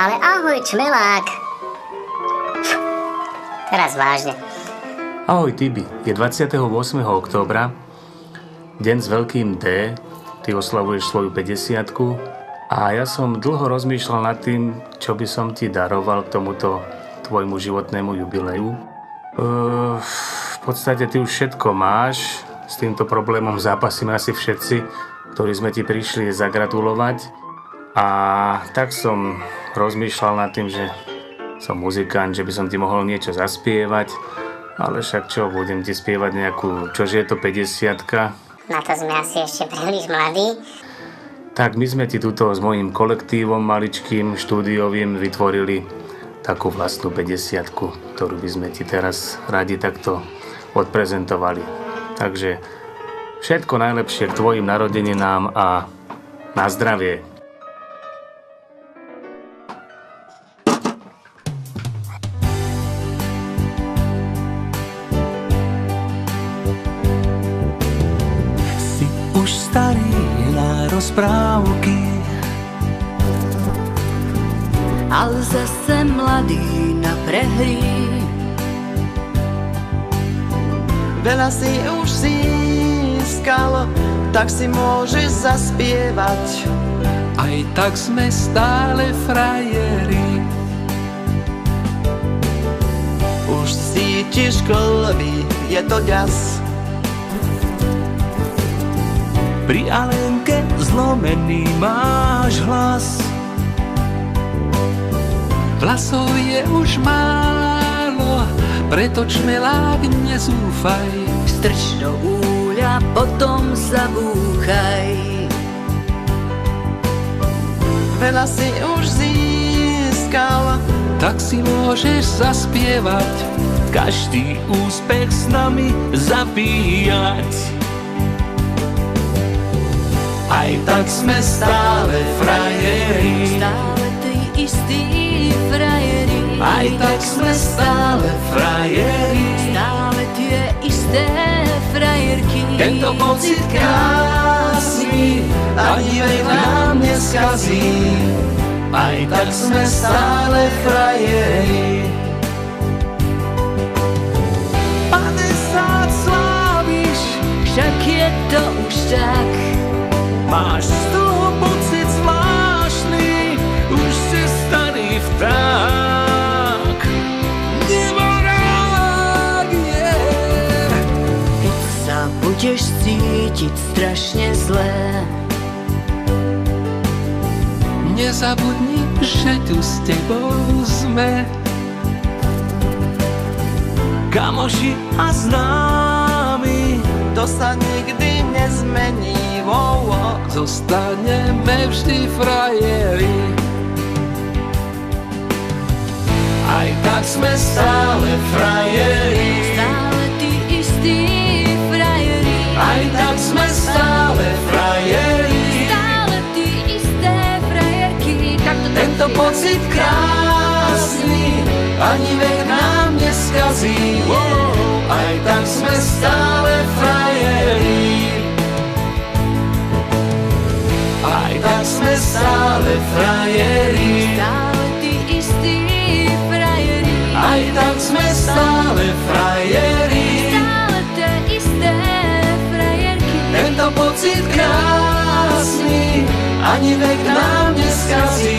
Ale ahoj, čmelák. Teraz vážne. Ahoj Tibi, je 28. októbra, deň s veľkým D, ty oslavuješ svoju 50-ku a ja som dlho rozmýšľal nad tým, čo by som ti daroval k tomuto tvojmu životnému jubileu. V podstate ty už všetko máš, s týmto problémom zápasíme asi všetci, ktorí sme ti prišli zagratulovať a tak som rozmýšľal nad tým, že som muzikant, že by som ti mohol niečo zaspievať. Ale však čo, budem ti spievať nejakú, čože je to 50-ka? Na to sme asi ešte príliš mladí. Tak my sme ti tuto s mojím kolektívom maličkým, štúdiovým vytvorili takú vlastnú 50-ku, ktorú by sme ti teraz radi takto odprezentovali. Takže všetko najlepšie k tvojim narodeninám a na zdravie. Už starý na rozprávky, ale zase mladý na prehry. Veľa si už získal, tak si môžeš zaspievať. aj tak sme stále frajeri. Už cítiš klby, je to ďas. Pri Alenke zlomený máš hlas. Vlasov je už málo, preto čmelák nezúfaj. Strč do úľa, potom zabúchaj. Veľa si už získal, tak si môžeš zaspievať, každý úspech s nami zabíjať. Aj tak sme stále frajeri, Stále tí istí frajeri. aj tak sme stále frajeri. Stále tie isté frajerky. Tento pocit krásny ani vek nám neskazí. Aj tak sme stále frajeri. 50 sláviš, Však je to už tak. máš z toho pocit zvláštny, už si starý vták. Nevorák je. Keď sa budeš cítiť strašne zlé, Nezabudni, že tu s tebou sme kamoši a známi. to sa nikdy nezmení. Zostaneme vždy frajeri. Aj tak sme stále frajeri. stále tí istí frajeri. Aj tak sme stále frajeri. Stále tí isté frajerky. Tak to Tento tak je. pocit krásny ani vek nám neskazí. Aj tak sme stále frajeri. Aj tak sme stále frajeri. Stále tí istí frajeri. Aj tak sme stále frajeri. Stále tie isté frajerky. Tento pocit krásny ani vek nám neskazí.